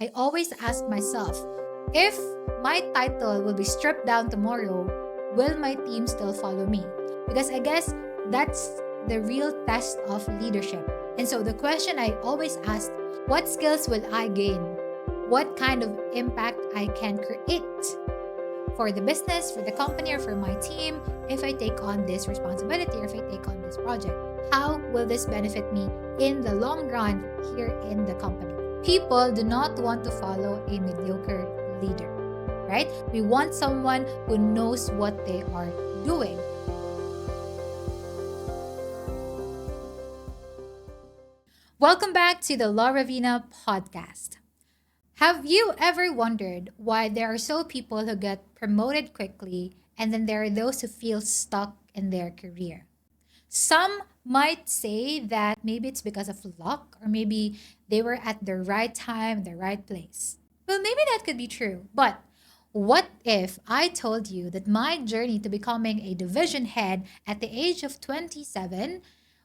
I always ask myself, if my title will be stripped down tomorrow, will my team still follow me? Because I guess that's the real test of leadership. And so the question I always ask, what skills will I gain? What kind of impact I can create for the business, for the company, or for my team if I take on this responsibility or if I take on this project? How will this benefit me in the long run here in the company? People do not want to follow a mediocre leader, right? We want someone who knows what they are doing. Welcome back to the La Ravina podcast. Have you ever wondered why there are so people who get promoted quickly and then there are those who feel stuck in their career? Some might say that maybe it's because of luck or maybe they were at the right time, the right place. Well, maybe that could be true. But what if I told you that my journey to becoming a division head at the age of 27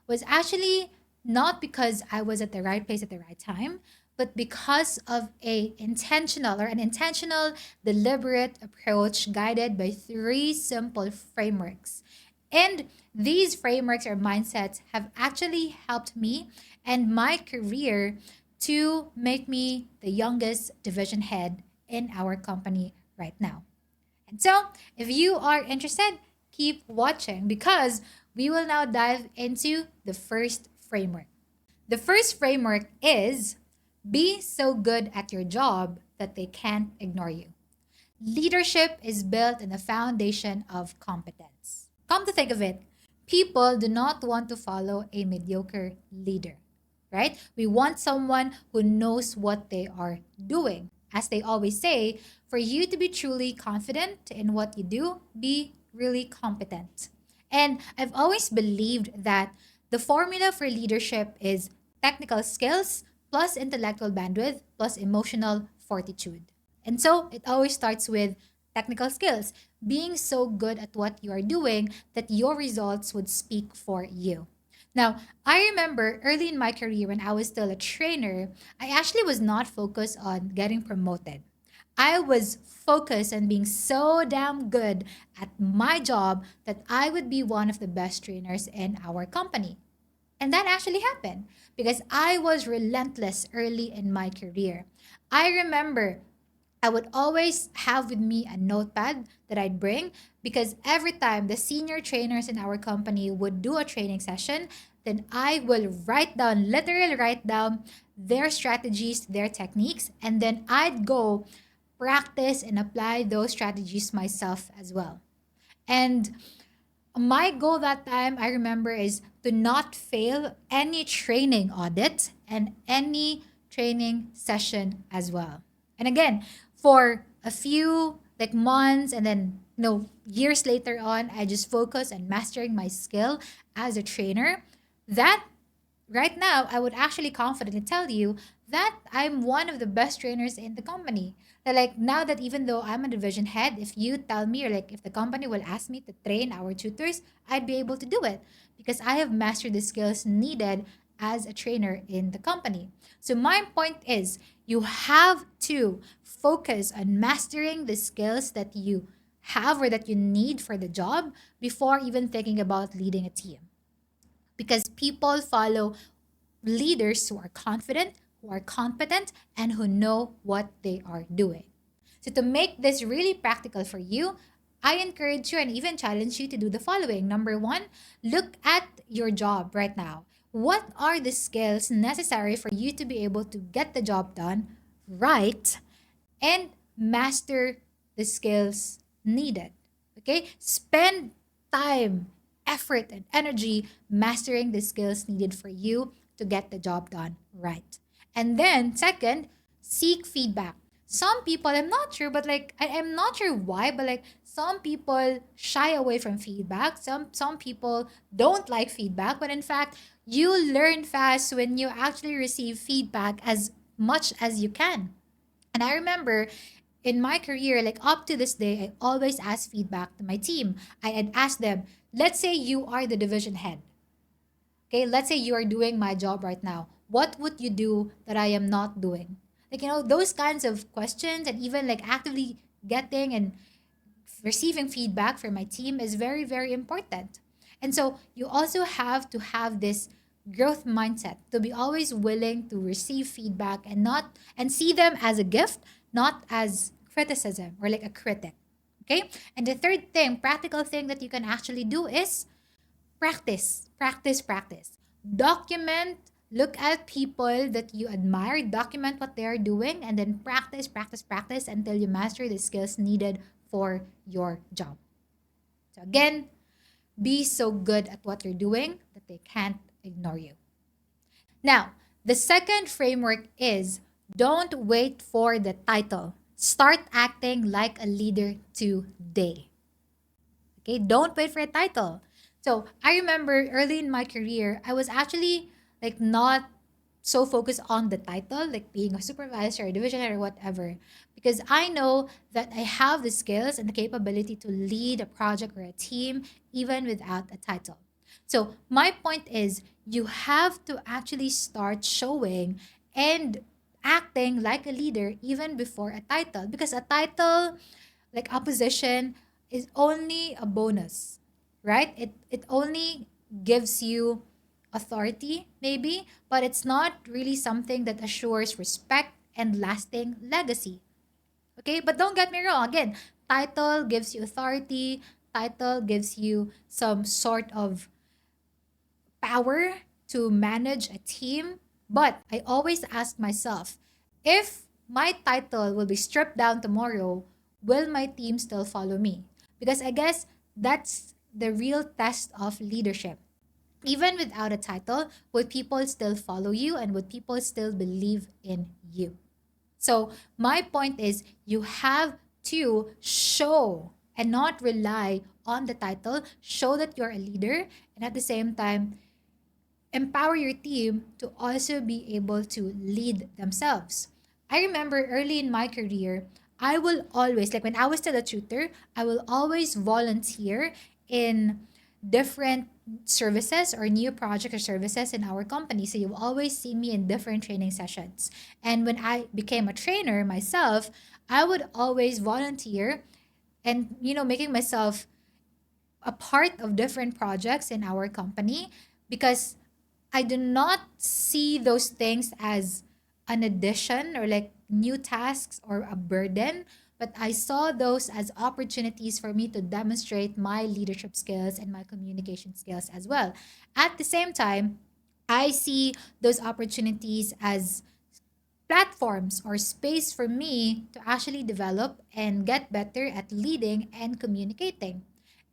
was actually not because I was at the right place at the right time, but because of an intentional, deliberate approach guided by three simple frameworks. And these frameworks or mindsets have actually helped me and my career to make me the youngest division head in our company right now. And so, if you are interested, keep watching because we will now dive into the first framework. The first framework is be so good at your job that they can't ignore you. Leadership is built on the foundation of competence. Come to think of it, people do not want to follow a mediocre leader, right? We want someone who knows what they are doing. As they always say, for you to be truly confident in what you do, be really competent. And I've always believed that the formula for leadership is technical skills plus intellectual bandwidth plus emotional fortitude. And so it always starts with technical skills, being so good at what you are doing that your results would speak for you. Now, I remember early in my career when I was still a trainer, I actually was not focused on getting promoted. I was focused on being so damn good at my job that I would be one of the best trainers in our company. And that actually happened because I was relentless early in my career. I remember I would always have with me a notepad that I'd bring because every time the senior trainers in our company would do a training session, then I will literally write down their strategies, their techniques, and then I'd go practice and apply those strategies myself as well. And my goal that time, I remember, is to not fail any training audit and any training session as well. And again, for a few like months and then years later on, I just focus on mastering my skill as a trainer. That right now, I would actually confidently tell you that I'm one of the best trainers in the company. That like now that even though I'm a division head, if you tell me or like if the company will ask me to train our tutors, I'd be able to do it because I have mastered the skills needed as a trainer in the company. So my point is you have to focus on mastering the skills that you have or that you need for the job before even thinking about leading a team because people follow leaders who are confident, who are competent, and who know what they are doing. So, to make this really practical for you, I encourage you and even challenge you to do the following. Number one, look at your job right now. What are the skills necessary for you to be able to get the job done right and master the skills needed? Okay? Spend time, effort, and energy mastering the skills needed for you to get the job done right. And then, second, seek feedback. Some people, I'm not sure, but like I'm not sure why, but like some people shy away from feedback. Some people don't like feedback, but in fact, you learn fast when you actually receive feedback as much as you can. And I remember in my career, like up to this day, I always ask feedback to my team. I'd ask them, let's say you are the division head. Okay, let's say you are doing my job right now. What would you do that I am not doing? Like, those kinds of questions, and even like actively getting and receiving feedback from my team is very, very important. And so you also have to have this growth mindset to be always willing to receive feedback and see them as a gift, not as criticism or like a critic. Okay? And the third thing, practical thing that you can actually do is practice, practice, practice. Document, look at people that you admire, document what they're doing, and then practice, practice, practice until you master the skills needed for your job. So, again, be so good at what you're doing that they can't ignore you. Now, the second framework is don't wait for the title. Start acting like a leader today. Okay, don't wait for a title. So I remember early in my career, I was actually like not so focused on the title, like being a supervisor or division head or whatever, because I know that I have the skills and the capability to lead a project or a team even without a title. So my point is you have to actually start showing and acting like a leader even before a title, because a title like opposition is only a bonus, right? It only gives you authority maybe, but it's not really something that assures respect and lasting legacy. Okay? But don't get me wrong, again, title gives you authority, title gives you some sort of power to manage a team. But I always ask myself, if my title will be stripped down tomorrow, will my team still follow me? Because I guess that's the real test of leadership. Even without a title, would people still follow you and would people still believe in you? So, my point is you have to show and not rely on the title, show that you're a leader, and at the same time, empower your team to also be able to lead themselves. I remember early in my career, I will always, like when I was still a tutor, I will always volunteer in different services or new project or services in our company. So you will always see me in different training sessions. And when I became a trainer myself, I would always volunteer and, making myself a part of different projects in our company, because I do not see those things as an addition or like new tasks or a burden, but I saw those as opportunities for me to demonstrate my leadership skills and my communication skills as well. At the same time, I see those opportunities as platforms or space for me to actually develop and get better at leading and communicating.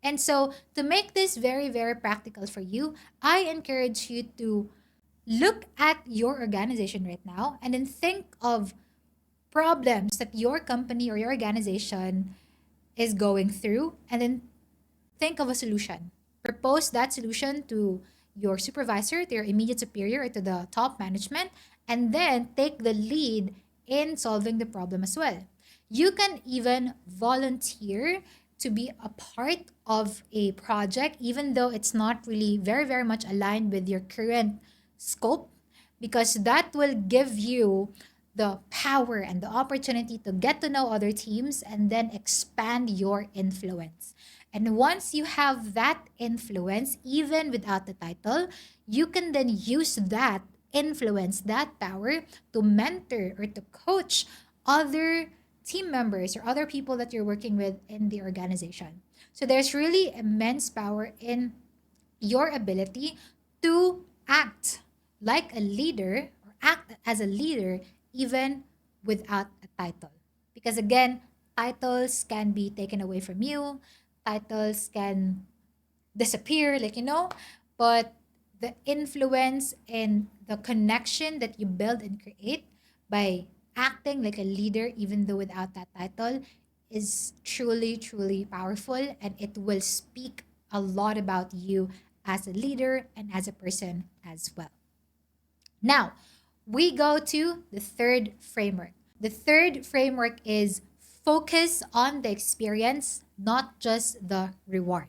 And so, to make this very, very practical for you, I encourage you to look at your organization right now and then think of problems that your company or your organization is going through, and then think of a solution. Propose that solution to your supervisor, to your immediate superior, or to the top management, and then take the lead in solving the problem as well. You can even volunteer to be a part of a project, even though it's not really very, very much aligned with your current scope, because that will give you the power and the opportunity to get to know other teams and then expand your influence. And once you have that influence, even without the title, you can then use that influence, that power to mentor or to coach other team members or other people that you're working with in the organization. So there's really immense power in your ability to act like a leader or act as a leader even without a title. Because again, titles can be taken away from you, titles can disappear, but the influence and the connection that you build and create by acting like a leader, even though without that title, is truly, truly powerful. And it will speak a lot about you as a leader and as a person as well. Now, we go to the third framework. The third framework is focus on the experience, not just the reward.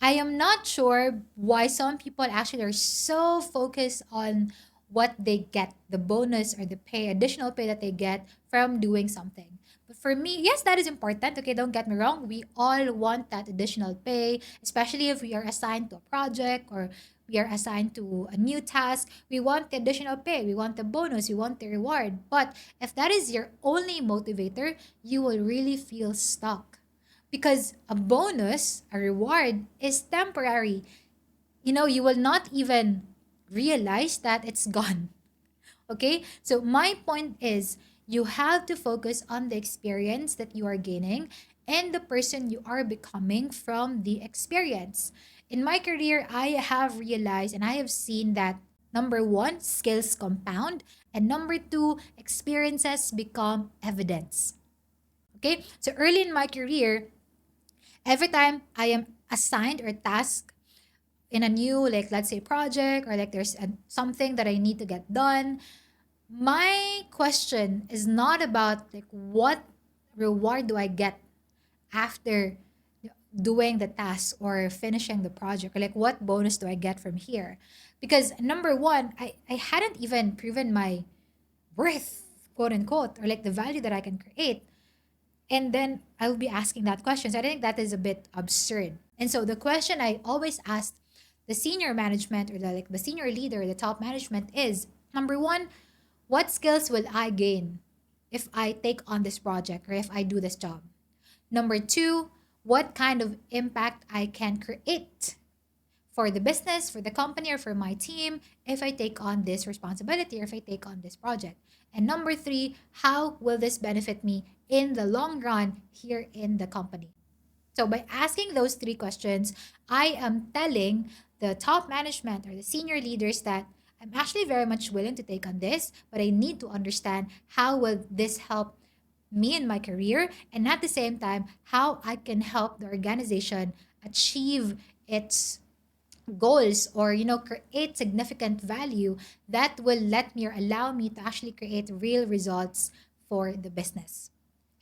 I am not sure why some people actually are so focused on what they get, the bonus or the pay, additional pay that they get from doing something. But for me, yes, that is important. Okay, don't get me wrong. We all want that additional pay, especially if we are assigned to a project or we are assigned to a new task. We want the additional pay, we want the bonus, we want the reward. But if that is your only motivator, you will really feel stuck because a bonus, a reward, is temporary. You will not even realize that it's gone. Okay? So my point is you have to focus on the experience that you are gaining and the person you are becoming from the experience. In my career, I have realized and I have seen that number one, skills compound, and number two, experiences become evidence. Okay? So early in my career, every time I am assigned or tasked in a new, like, let's say, project, or like there's something that I need to get done, my question is not about like what reward do I get after doing the task or finishing the project, or like what bonus do I get from here. Because number one, I hadn't even proven my worth, quote unquote, or like the value that I can create. And then I'll be asking that question. So I think that is a bit absurd. And so the question I always ask the senior management, or the senior leader, the top management, is number one, what skills will I gain if I take on this project or if I do this job? Number two, what kind of impact I can create for the business, for the company, or for my team if I take on this responsibility or if I take on this project? And number three, how will this benefit me in the long run here in the company? So by asking those three questions, I am telling the top management or the senior leaders that I'm actually very much willing to take on this, but I need to understand how will this help me in my career, and at the same time how I can help the organization achieve its goals, or create significant value that will let me or allow me to actually create real results for the business.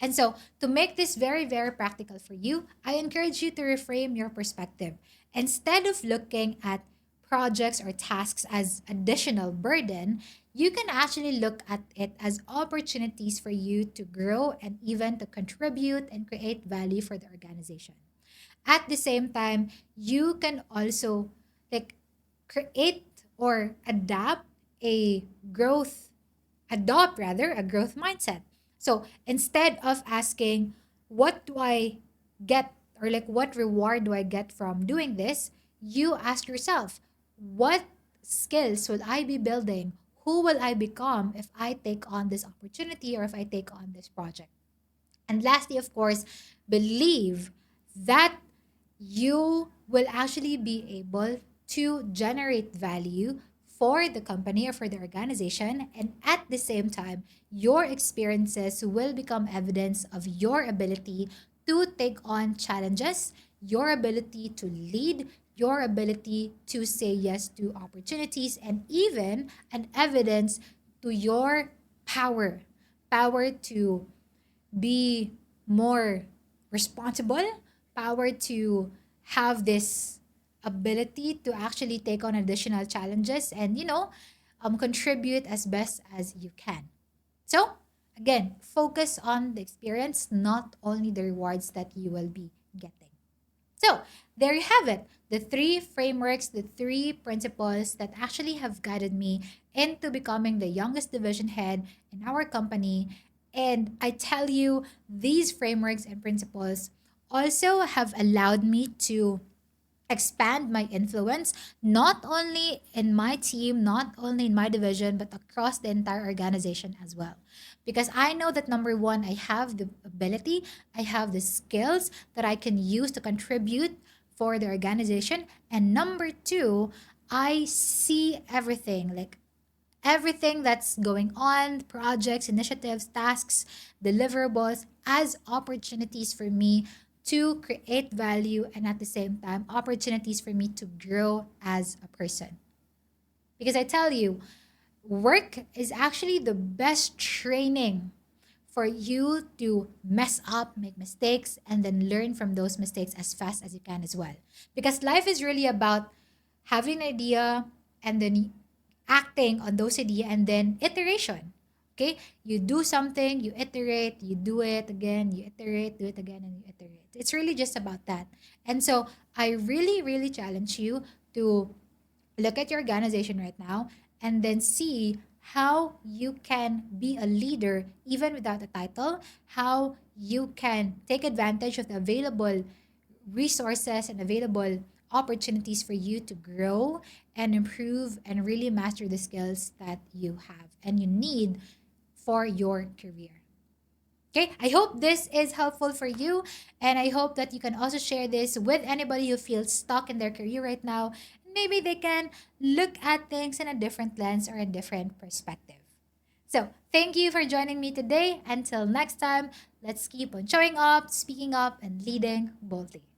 And so, to make this very, very practical for you, I encourage you to reframe your perspective. Instead of looking at projects or tasks as additional burden, you can actually look at it as opportunities for you to grow and even to contribute and create value for the organization. At the same time, you can also like create or a growth adopt rather a growth mindset. So instead of asking, what do I get, or like what reward do I get from doing this, you ask yourself, what skills will I be building? Who will I become if I take on this opportunity or if I take on this project? And lastly, of course, believe that you will actually be able to generate value for the company or for the organization. And at the same time, your experiences will become evidence of your ability to take on challenges, your ability to lead, your ability to say yes to opportunities, and even an evidence to your power to be more responsible, power to have this ability to actually take on additional challenges and, contribute as best as you can. So, again, focus on the experience, not only the rewards that you will be getting. So, there you have it. The three frameworks, the three principles that actually have guided me into becoming the youngest division head in our company. And I tell you, these frameworks and principles also have allowed me to expand my influence, not only in my team, not only in my division, but across the entire organization as well. Because I know that number one, I have the ability, I have the skills that I can use to contribute for the organization. And number two, I see everything, like everything that's going on, projects, initiatives, tasks, deliverables, as opportunities for me to create value, and at the same time, opportunities for me to grow as a person. Because I tell you, work is actually the best training for you to mess up, make mistakes, and then learn from those mistakes as fast as you can as well. Because life is really about having an idea and then acting on those ideas, and then iteration. Okay, you do something, you iterate, you do it again, you iterate, do it again, and you iterate. It's really just about that. And so I really, really challenge you to look at your organization right now and then see how you can be a leader even without a title, how you can take advantage of the available resources and available opportunities for you to grow and improve and really master the skills that you have and you need for your career. Okay, I hope this is helpful for you, and I hope that you can also share this with anybody who feels stuck in their career right now. Maybe they can look at things in a different lens or a different perspective. So, thank you for joining me today. Until next time, let's keep on showing up, speaking up, and leading boldly.